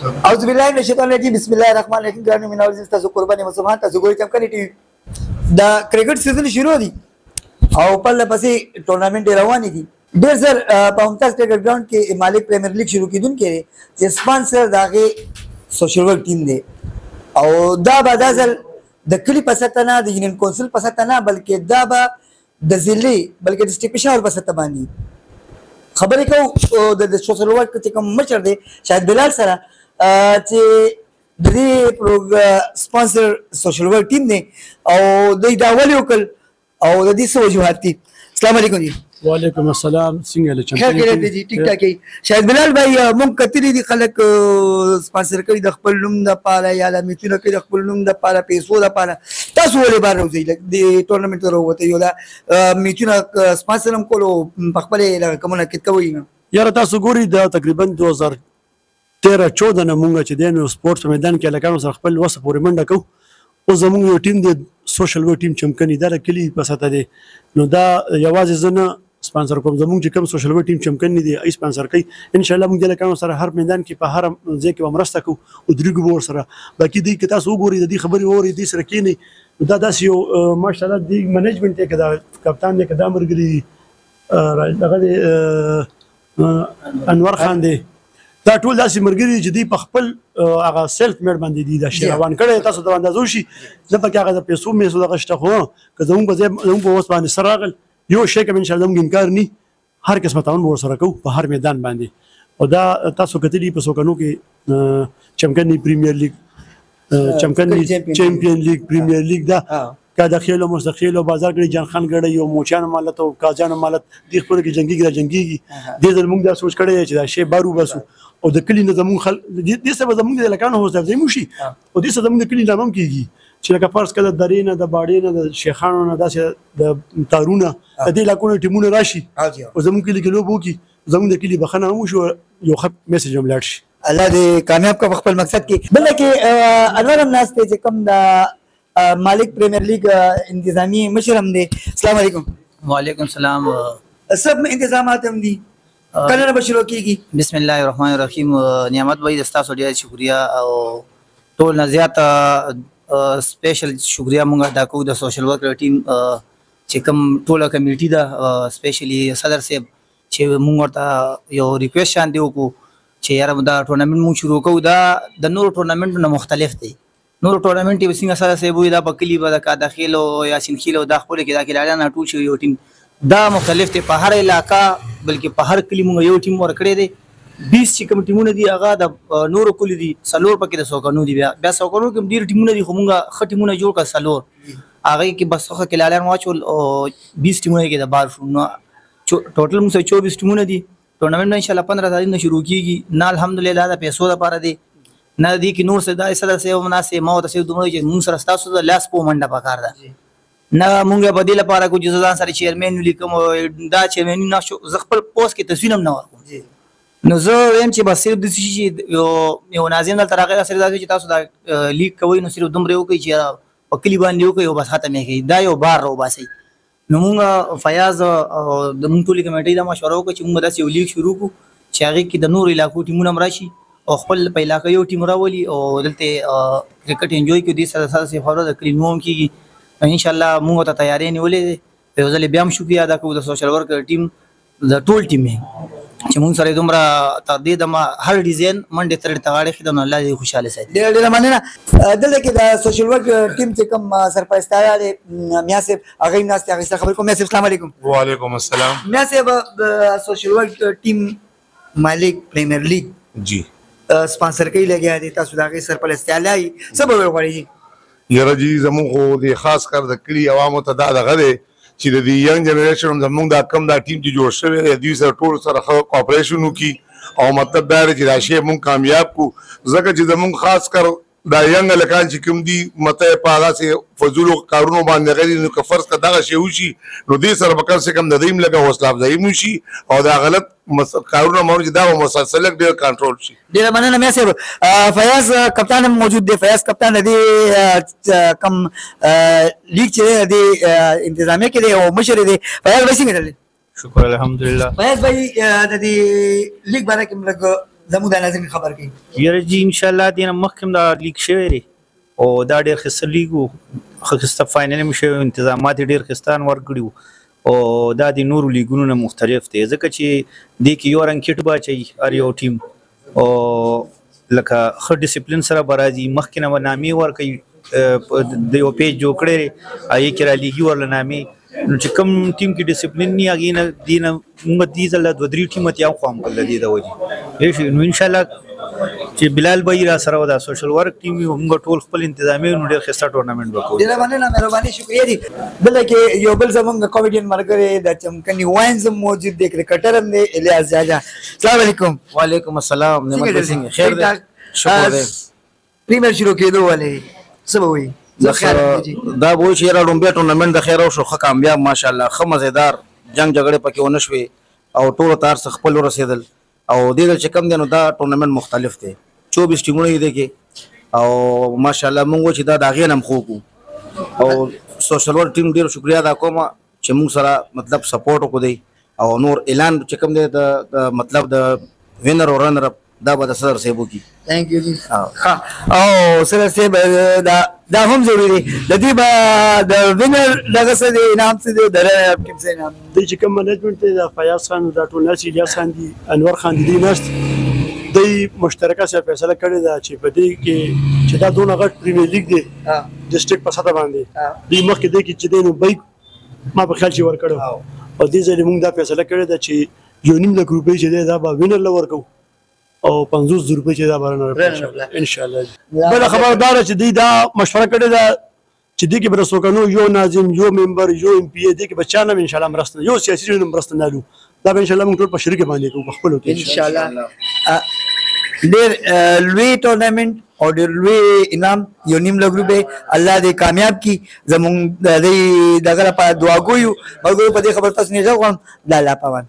اعوذ بالله من الشیطان الرجیم بسم الله الرحمن الرحیم. ګرانو میناوال تاسو قرباني مسلمان تاسو ګورئ چمکني ټي وي. دا کرکټ سیزن شروع دي او په لپسې ټورنامنت روان دي. ډېر زر په ممتاز کرکټ ګراوند کې مالک پریمیر لیګ شروع کیدونکې چې سپانسر داغه سوشل ورک ټیم دی او دا به دا ځل د کلی په سطح نه د یونین کونسل په سطح نه بلکې دا به د ضلعي بلکې د سټیټ پېښور په سطح باندې خبرې کوو د سوشل ورک چې کوم مشر دی شاید بلال سره چې د دې سپانسر سوشل ورک ټیم دی او دوی دا ولې وکړ او د دې څه وجوهات دي. السلام علیکم جی. وعلیکم السلام. څنګه له خیر خیریت دی ټیک ټاک ای. شاید بلال بھائی مونږ کتلی دي خلک سپانسر کوي د خپل نوم د پاره یا د میچونو کوي د خپل نوم د پاره پیسو د پاره تاسو ولې بار راوځي د ټورنمنت وروته یو دا میچونو سپانسر هم کولو په خپل کومه کې کوي یاره تاسو ګوري دا تقریبا 2013-14 نه مونږ چې دینو سپورټس میدان کې لکانو سره خپل وسه پورې منډه کوو او زمونږ یو ټیم دی سوشل ورک ټیم چمکني دا کلی په ساته دی نو دا یوازې زنه سپانسر کوم زمونږ چې کوم سوشل ورک ټیم چمکني دی ای سپانسر کوي ان شاء الله مونږ د لکانو سره هر میدان کې په هر ځای کې مرسته کوو او درګو ور سره باقي دی که تاسو وګورئ د دې خبرې اوري دې سره کېنی دا داسې یو ماشاءالله دی منیجمنت کې دا کپتان دی که دا مرګري دغه انور خان دی دا ټول داسې مرګري چې دی په خپل هغه سیلف میډ باندې دي دا شی روان کړی تاسو د اندازو شي زه پکې هغه د پیسو میسو دغه شته خو که زموږ په وس باندې سره راغل یو شی کوم ان شاء الله موږ انکار نه هر قسمه تعاون ور سره کوو په هر میدان باندې او دا تاسو کتلی په سوکانو کې چمکني پریمیر لیګ چمکني چمپیون لیګ پریمیر لیګ دا کا داخل او مستقیل او بازار کې جان خان ګړی یو موچان مالت او کاجان مالت د خپل کې جنگي د زموږ دا سوچ کړی چې دا شی بارو بسو او د کلی نظمون خل دې سبب زموږ د لکانو هوس د موشي او دې سبب زموږ د کلی نامم کیږي چې لکه فرض کړه د درینه د باډینه د شیخانو نه داسې د تارونه د دې لکونو ټیمونه راشي او زموږ کلی کې لوبو کی زموږ د کلی بخنه مو شو یو خط میسج هم لاړ شي الله دې کامیاب کا خپل مقصد کې بل کې انور هم ناس ته چې کوم دا مالک پریمیر لیگ انتظامی مشر هم دی. السلام علیکم. وعلیکم السلام. سب انتظامات هم دي کله به شروع کیږي. بسم الله الرحمن الرحیم. نعمت بھائی تاسو ډیر شکریا او ټول نه زیات سپیشل شکریا مونږ ادا کوو د سوشل ورک ټیم چې کوم ټوله کمیټي دا سپیشلی صدر صاحب چې مونږ ورته یو ریکویسټ شان دی وکړو چې یاره دا ټورنمنت مونږ شروع کوو دا د نور ټورنمنټونو مختلف دی. نور ټورنمنت یې څنګه سره سیبو دا په کلی به کا داخل او یاسین خیل او دا خپل کې دا کلاړه ټول شو یو ټیم دا مختلف ته په هر علاقہ بلکې په هر کلی مونږ یو ټیم ورکړی دی 20 چې کوم ټیمونه دي هغه د نور کلی دي سلور پکې د سوکانو دي بیا سوکانو کې ډیر ټیمونه دي خو مونږ خټیمونه جوړ کړ سلور هغه کې بس خو کلاړه واچول او 20 ټیمونه کې د بار شو نو ټوټل موږ 24 ټیمونه دي ټورنمنت ان شاء الله 15 تاریخ نه شروع کیږي نه الحمدلله دا پیسو لپاره دي نه دی کې نور څه دا سره سه مناسب مو ته دومره چې مونږ سره تاسو د لاس په منډه پکار ده نه مونږ په دې لپاره کو چې ځان سره چیرمن لیکم دا چیرمن نه شو ز خپل پوسټ کې تصویر هم نه ورکوم نو زه هم چې بس صرف د شي یو ناظم تل ترغه سره دا چې تاسو دا لیک کوي نو صرف دومره وکي چې په کلی باندې وکي او بس ختمه کوي دا یو بار رو باسي نو مونږ فیاض د مونږ ټولې کمیټې دا مشوره وکړه چې مونږ داسې یو لیک شروع کو چې هغه کې د نور علاقو ټیمونه راشي او خپل په علاقې یو ټیم راولي او دلته کرکټ انجوای کوي د سره سره خبره د کلینوم کیږي ان شاء الله موږ ته تیاری نیولې یو ځل بیا هم شکریا ادا کوو د سوشل ورک ټیم د ټول ټیم چې موږ سره دومره تر دې د هر ډیزاین منډه تر تغاړي خدای الله دې خوشاله ساتي. ډېر مننه. دلته کې د سوشل ورک ټیم چې کوم سرپرستار دی میا صاحب هغه ناس ته هغه خبر کوم. میا صاحب السلام علیکم. وعلیکم السلام. میا صاحب د سوشل ورک ټیم مالک پریمیر لیگ جی سپانسر کوي لګیا دي تاسو دا غي سرپرستالای سبب وړي یره جی زموږ خو د خاص کر د کلی عوامو ته دا دغه دی چې د ینګ جنریشن زموږ دا کم دا ټیم چې جوړ شوی دی دوی سره ټول سره کوپریشن وکي او مطلب دا دی چې دا شی مونږ کامیاب کو ځکه چې زموږ خاص کر دا ینګ لکان چې کوم دي مته په هغه سي فضول کارونو باندې غوړي نو که فرض کړه دغه شی وشي نو دې سره به کم سے کم د دیم لګه حوصله افزایی وشي او دا غلط کارونه مو چې دا مسلسل ډیر کنټرول شي. ډیر مننه مې صاحب. فیاض کپتان موجود دی. فیاض کپتان دی کم لیگ چې دی انتظامیه کې دی او مشر دی. فیاض وسینګ دی. شکر الحمدلله. فیاض بھائی د دې لیگ باندې کوم لګ زموږ د ناظرین خبر کړي. یاره جی ان شاء الله دینه مخکم دا لیک شوی دی او دا ډیر خسته لیګو خسته فاینل مشه انتظامات ډیر خستان ورګړي او دا د نورو لیګونو نه مختلف دی ځکه چې د کې یو رنګ کټ باچي ار یو ټیم او لکه خ ډیسپلین سره برازي مخکنه نامي ور کوي د یو پیج جوړ کړي آی کې را لیګي ورل نامي نو چې کوم ټیم کې ډیسپلین نه اگې نه دینه موږ دې زله د درې ټیم ته یو قوم کول دي دا وږي نو ان شاء الله چې بلال بای را سره دا سوشل ورک ټیم موږ ټول خپل تنظیمي نو ډېر خسته ټورنمنت وکړو. ډېر مننه مهرباني شکریہ دی. بل کې یو بل زمونږ کامیډین مرګره د چمکني واینز موجود دی کرکټر هم دی الیاس جاجا. السلام علیکم. وعلیکم السلام. نعمت سنگ خیر دی شکر دی. پریمیر شروع کېدو ولې څه به وي دا به وي چې یاره لومبیا ټورنمنټ د خیر او شو ښه کامیاب ماشاءالله ښه مزیدار جنګ جګړې پکې ونه شوې او ټولو ته هر څه خپل ورسېدل او دې ځل چې کوم دی نو دا ټورنمنټ مختلف دی 24 ټیمونه یې دی کې او ماشاءالله مونږ چې دا د هغې نه هم خوږ او سوشل ورک ټیم ډېر شکریا ادا کوم چې مونږ سره مطلب سپورټ وکړو دی او نور اعلان چې کوم دی د مطلب د وینر او رنر اپ دا به د صدر صاحب وکړي. تھینک یو جی. او صدر صاحب دا هم ضروري دی د دې به د وینر دغه څه دی انعام څه دی د رنر اپ ټیم څه انعام دی چې کوم منیجمنت دی د فیاض خان دا ټول ناس الیاس خان دي انور خان دي ناست دی مشترکه سره فیصله کړې ده چې په دې کې چې دا دونه غټ پریمیر لیګ دی ډسټریکټ په سطح باندې دی مخکې دی کې چې دی نو بای ما په خیال چې ورکړو او دې ځل موږ دا فیصله کړې ده چې یو نیم لک روپۍ چې دی دا به وینر له ورکو او 50 روپۍ چې دا برنه ان شاء الله. بل خبردار چې دی دا مشوره کړې ده چې دې کې به رسوکنو یو ناظم یو ممبر یو ام پی دې کې بچانه ان شاء الله مرسته یو سیاسي جنم مرسته نه لو دا به ان شاء الله موږ ټول په شریک باندې کوو خپل ان شاء الله. ډېر لوی ټورنمنټ او ډېر لوی انعام یو نیم لک روپۍ الله دې کامیاب کی زموږ د دغه لپاره دعا کوو مګر په دې خبر تاسو نه ځو د الله پاوان